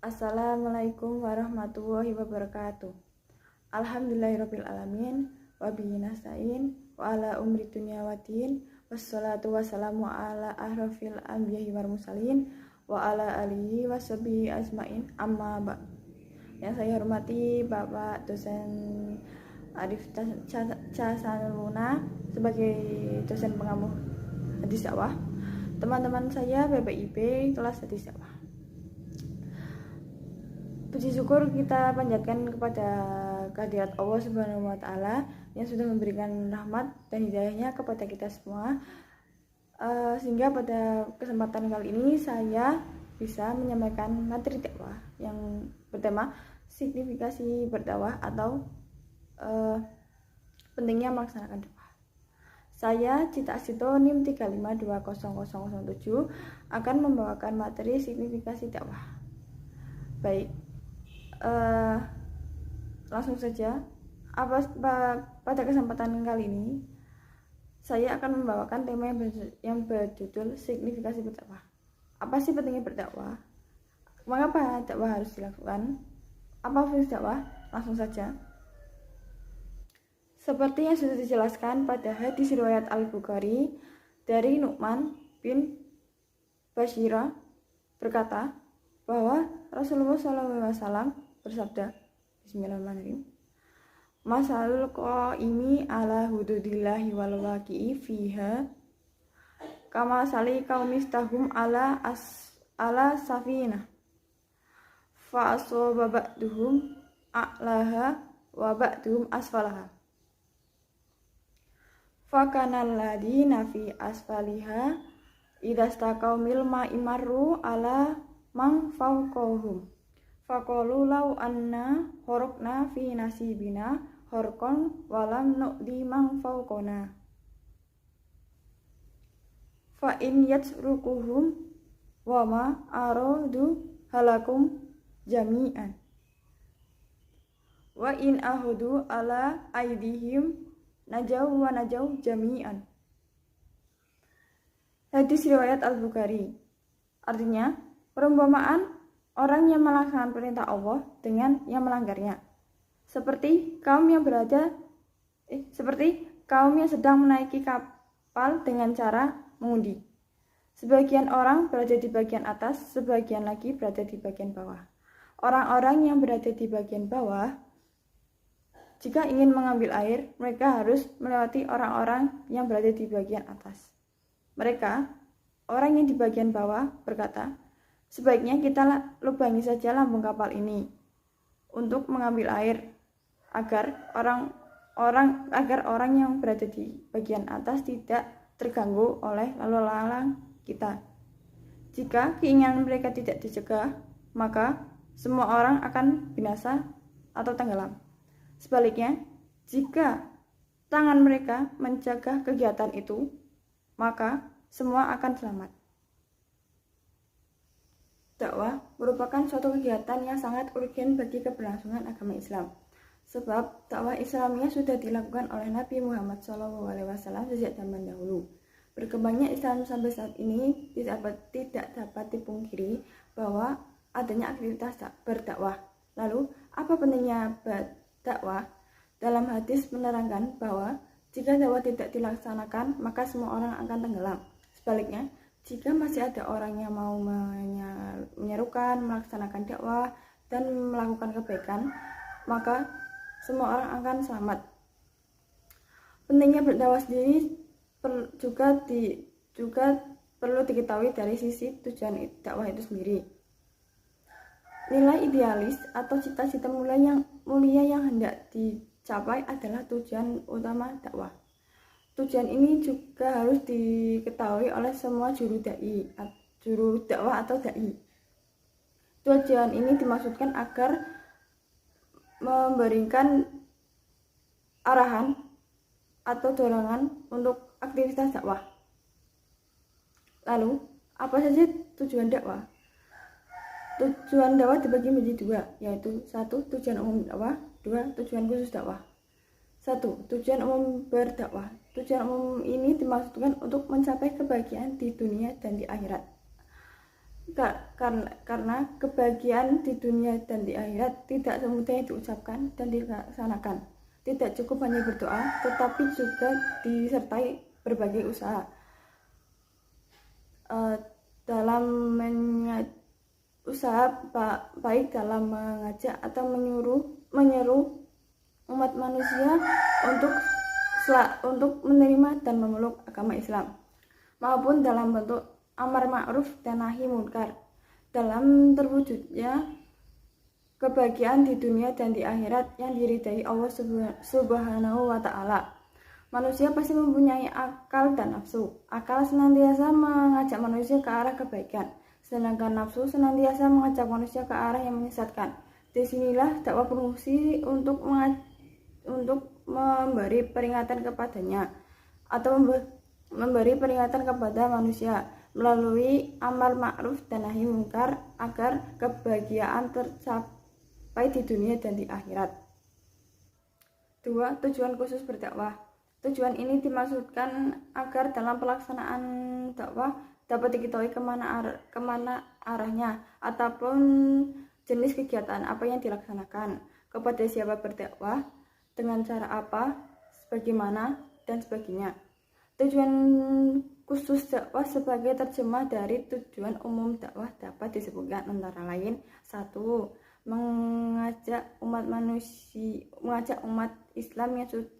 Assalamualaikum warahmatullahi wabarakatuh. Alhamdulillahirabbil alamin wa bihi nasta'in wa ala umri dunya waddin wassalatu wassalamu ala asyrofil anbiya'i wal mursalin wa ala alihi washabihi ajmain amma ba'd. Yang saya hormati Bapak dosen Arif Casanuluna sebagai dosen pengamu hadis dakwah. Teman-teman saya BPIB kelas hadis dakwah. Puji syukur kita panjatkan kepada kehadirat Allah Subhanahu wa Ta'ala yang sudah memberikan rahmat dan hidayahnya kepada kita semua, sehingga pada kesempatan kali ini saya bisa menyampaikan materi dakwah yang bertema signifikasi berdakwah atau pentingnya melaksanakan dakwah. Saya Cita Asito NIM 3520007 akan membawakan materi signifikasi dakwah. Baik, langsung saja. Pada kesempatan kali ini saya akan membawakan tema yang berjudul signifikasi berdakwah. Apa sih pentingnya berdakwah? Mengapa dakwah harus dilakukan? Apa fungsi dakwah? Langsung saja. Seperti yang sudah dijelaskan pada hadis riwayat Al-Bukhari dari Nu'man bin Bashirah berkata bahwa Rasulullah SAW bersabda, Bismillahirrahmanirrahim, Masalul qaimi ala hududillahi wal waqi'i fiha kama sali qaumistahum ala safina fa asaba ba'duhum a'laha wa ba'duhum asfalaha fa kana alladhina fi asfaliha idastaqaw mil ma'imarru ala mang fauqahum faqalu law anna horokna fi nasibina horkon walam nu'di mang fauqona fa in yatsrukuhum wa ma aradu halakum jami'an wa in ahudu ala aidihim najaw wa najaw jami'an. Hadis riwayat Al-Bukhari. Artinya, perumpamaan orang yang melaksanakan perintah Allah dengan yang melanggarnya, seperti kaum yang sedang menaiki kapal dengan cara mengundi. Sebagian orang berada di bagian atas, sebagian lagi berada di bagian bawah. Orang-orang yang berada di bagian bawah, jika ingin mengambil air, mereka harus melewati orang-orang yang berada di bagian atas. Mereka, orang yang di bagian bawah, berkata, sebaiknya kita lubangi saja lambung kapal ini untuk mengambil air agar orang yang berada di bagian atas tidak terganggu oleh lalu lalang kita. Jika keinginan mereka tidak dicegah, maka semua orang akan binasa atau tenggelam. Sebaliknya, jika tangan mereka mencegah kegiatan itu, maka semua akan selamat. Dakwah merupakan suatu kegiatan yang sangat urgen bagi keberlangsungan agama Islam. Sebab dakwah Islamiyah sudah dilakukan oleh Nabi Muhammad SAW sejak zaman dahulu. Berkembangnya Islam sampai saat ini tidak dapat dipungkiri bahwa adanya aktivitas berdakwah. Lalu, apa pentingnya berdakwah? Dalam hadis menerangkan bahwa jika dakwah tidak dilaksanakan, maka semua orang akan tenggelam. Sebaliknya, jika masih ada orang yang mau menyerukan, melaksanakan dakwah, dan melakukan kebaikan, maka semua orang akan selamat. Pentingnya berdakwah sendiri juga perlu diketahui dari sisi tujuan dakwah itu sendiri. Nilai idealis atau cita-cita mulia yang hendak dicapai adalah tujuan utama dakwah. Tujuan ini juga harus diketahui oleh semua juru dakwah atau dai. Tujuan ini dimaksudkan agar memberikan arahan atau dorongan untuk aktivitas dakwah. Lalu, apa saja tujuan dakwah? Tujuan dakwah dibagi menjadi dua, yaitu 1. Tujuan umum dakwah, 2. Tujuan khusus dakwah. 1. Tujuan umum berdakwah. Tujuan umum ini dimaksudkan untuk mencapai kebahagiaan di dunia dan di akhirat. karena kebahagiaan di dunia dan di akhirat tidak semudah yang diucapkan dan dilaksanakan. Tidak cukup hanya berdoa, tetapi juga disertai berbagai usaha dalam baik dalam mengajak atau menyeru umat manusia untuk menerima dan memeluk agama Islam, maupun dalam bentuk amar ma'ruf dan nahi munkar. Dalam terwujudnya kebahagiaan di dunia dan di akhirat yang diridai Allah Subhanahu wa Ta'ala, manusia pasti mempunyai akal dan nafsu. Akal senantiasa mengajak manusia ke arah kebaikan, sedangkan nafsu senantiasa mengajak manusia ke arah yang menyesatkan. Disinilah dakwah berfungsi untuk memberi peringatan kepadanya atau memberi peringatan kepada manusia melalui amar ma'ruf dan nahi munkar agar kebahagiaan tercapai di dunia dan di akhirat. 2. Tujuan khusus berdakwah. Tujuan ini dimaksudkan agar dalam pelaksanaan dakwah dapat diketahui kemana arahnya ataupun jenis kegiatan apa yang dilaksanakan, kepada siapa berdakwah, dengan cara apa, sebagaimana, dan sebagainya. Tujuan khusus dakwah sebagai terjemah dari tujuan umum dakwah dapat disebutkan antara lain: 1. Mengajak umat Islam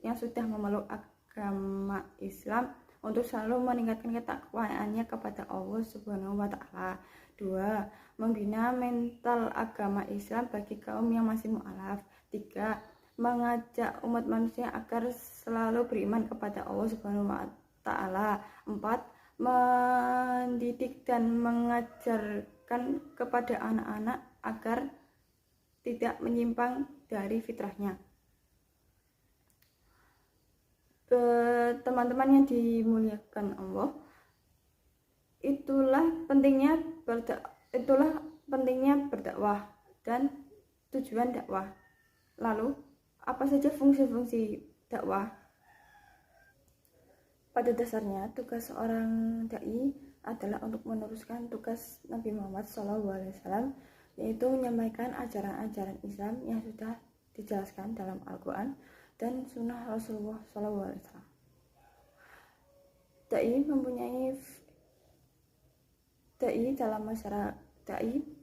yang sudah memeluk agama Islam untuk selalu meningkatkan ketakwaannya kepada Allah Subhanahu wa Ta'ala. 2. Membina mental agama Islam bagi kaum yang masih mu'alaf. 3. Mengajak umat manusia agar selalu beriman kepada Allah Subhanahu wa Ta'ala. 4. Mendidik dan mengajarkan kepada anak-anak agar tidak menyimpang dari fitrahnya. Teman-teman yang dimuliakan Allah, itulah pentingnya berdakwah dan tujuan dakwah. Lalu, apa saja fungsi-fungsi dakwah? Pada dasarnya, tugas seorang dai adalah untuk meneruskan tugas Nabi Muhammad SAW, yaitu menyampaikan ajaran-ajaran Islam yang sudah dijelaskan dalam Al-Quran dan Sunnah Rasulullah SAW. Dai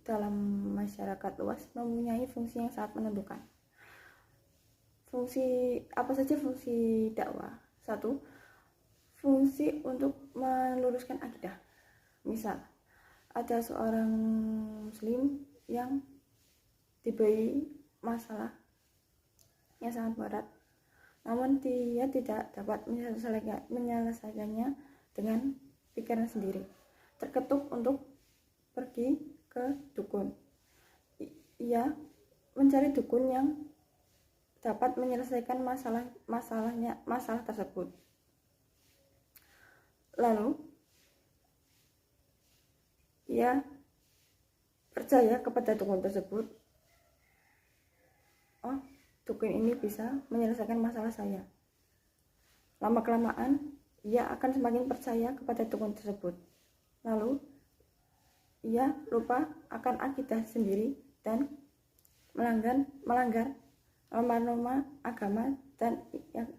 dalam masyarakat luas mempunyai fungsi yang sangat menentukan. Apa saja fungsi dakwah? 1. Fungsi untuk meluruskan akidah. Misal, ada seorang muslim yang diberi masalah yang sangat berat, namun dia tidak dapat menyelesaikannya dengan pikiran sendiri. Terketuk untuk pergi ke dukun. Ia mencari dukun yang dapat menyelesaikan masalah tersebut. Lalu ia percaya kepada dukun tersebut. Oh, dukun ini bisa menyelesaikan masalah saya. Lama-kelamaan ia akan semakin percaya kepada dukun tersebut. Lalu ia lupa akan akidah sendiri dan melanggar norma-norma agama dan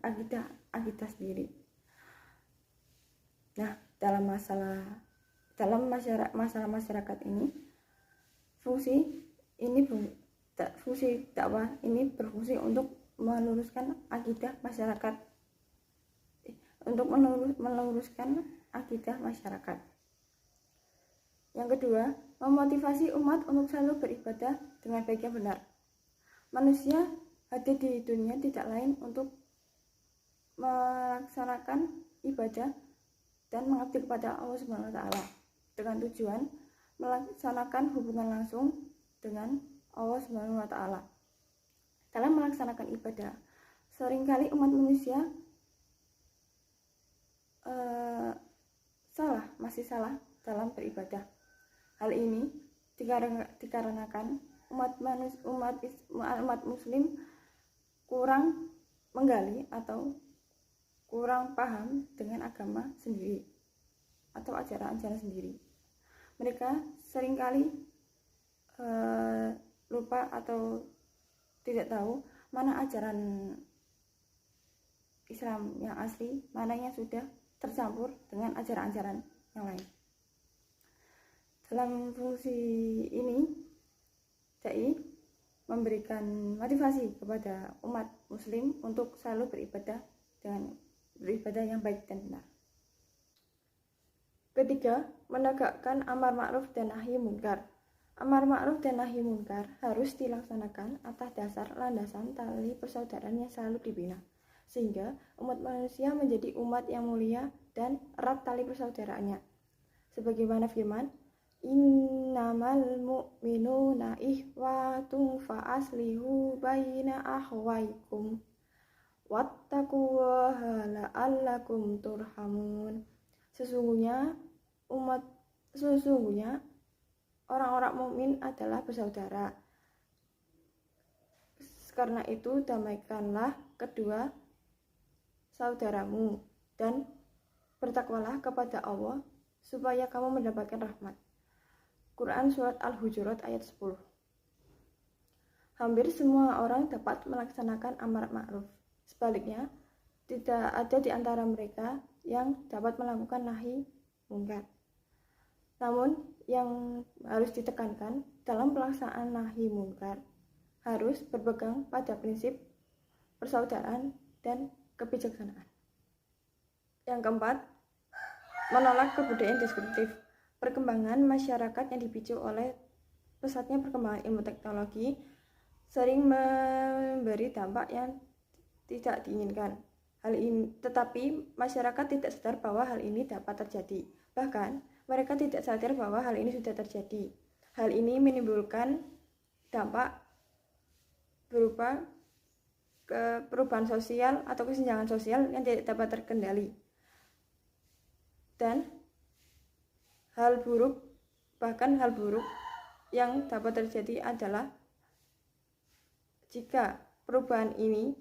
akidah sendiri. Nah, dalam masalah masyarakat ini, fungsi dakwah ini berfungsi untuk meluruskan akidah masyarakat, Yang kedua, memotivasi umat untuk selalu beribadah dengan baik yang benar. Manusia hadir di dunia tidak lain untuk melaksanakan ibadah dan mengabdi kepada Allah Subhanahu wa Ta'ala dengan tujuan melaksanakan hubungan langsung dengan Allah Subhanahu wa Ta'ala. Dalam melaksanakan ibadah, seringkali umat manusia masih salah dalam beribadah. Hal ini dikarenakan umat muslim kurang menggali atau kurang paham dengan agama sendiri atau ajaran-ajaran sendiri. Mereka seringkali lupa atau tidak tahu mana ajaran Islam yang asli, mana yang sudah tercampur dengan ajaran-ajaran yang lain. Dalam fungsi ini, dai memberikan motivasi kepada umat muslim untuk selalu beribadah yang baik dan benar. Ketiga, menegakkan amar ma'ruf dan nahi munkar. Amar ma'ruf dan nahi munkar harus dilaksanakan atas dasar landasan tali persaudaraan yang selalu dibina, sehingga umat manusia menjadi umat yang mulia dan erat tali persaudaraannya. Sebagaimana firman, innamal mu'minuna ikhwatun fa'aslihu baina akhwaikum wattaqullaha la'allakum turhamun. Sesungguhnya orang-orang mukmin adalah bersaudara. Karena itu damaikanlah kedua saudaramu dan bertakwalah kepada Allah supaya kamu mendapatkan rahmat. Quran Surat Al-Hujurat ayat 10. Hampir semua orang dapat melaksanakan amar ma'ruf. Sebaliknya, tidak ada di antara mereka yang dapat melakukan nahi munkar. Namun, yang harus ditekankan dalam pelaksanaan nahi munkar harus berpegang pada prinsip persaudaraan dan kebijaksanaan. Yang keempat, menolak kebudayaan destruktif. Perkembangan masyarakat yang dipicu oleh pesatnya perkembangan ilmu teknologi sering memberi dampak yang tidak diinginkan. Tetapi masyarakat tidak sadar bahwa hal ini dapat terjadi. Bahkan, mereka tidak sadar bahwa hal ini sudah terjadi. Hal ini menimbulkan dampak berupa perubahan sosial atau kesenjangan sosial yang tidak dapat terkendali. Dan bahkan hal buruk yang dapat terjadi adalah jika perubahan ini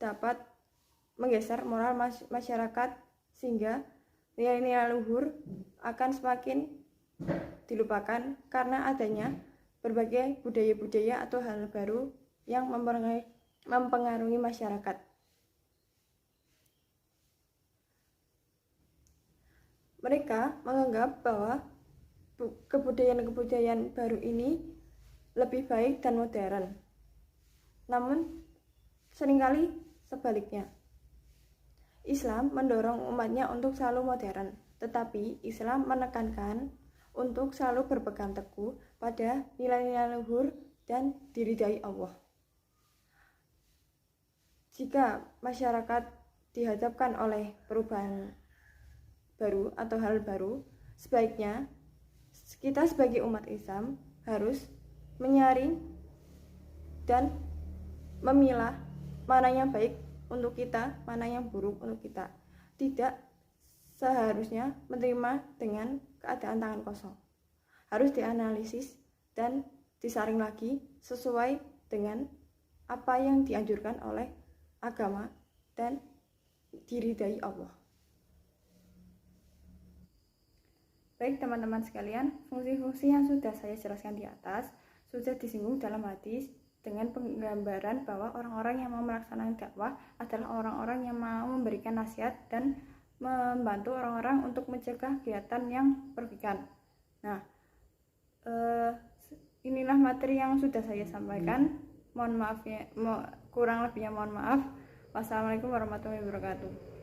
dapat menggeser moral masyarakat sehingga nilai-nilai luhur akan semakin dilupakan karena adanya berbagai budaya-budaya atau hal baru yang mempengaruhi masyarakat. Mereka menganggap bahwa kebudayaan baru ini lebih baik dan modern. Namun, seringkali sebaliknya. Islam mendorong umatnya untuk selalu modern, tetapi Islam menekankan untuk selalu berpegang teguh pada nilai-nilai luhur dan diridai Allah. Jika masyarakat dihadapkan oleh perubahan baru atau hal baru, sebaiknya kita sebagai umat Islam harus menyaring dan memilah mana yang baik untuk kita, mana yang buruk untuk kita. Tidak seharusnya menerima dengan keadaan tangan kosong. Harus dianalisis dan disaring lagi sesuai dengan apa yang dianjurkan oleh agama dan diridai Allah. Baik teman-teman sekalian, fungsi-fungsi yang sudah saya jelaskan di atas sudah disinggung dalam hadis dengan penggambaran bahwa orang-orang yang mau melaksanakan dakwah adalah orang-orang yang mau memberikan nasihat dan membantu orang-orang untuk mencegah kegiatan yang merugikan. Nah, inilah materi yang sudah saya sampaikan. Mohon maaf ya, kurang lebihnya mohon maaf. Wassalamualaikum warahmatullahi wabarakatuh.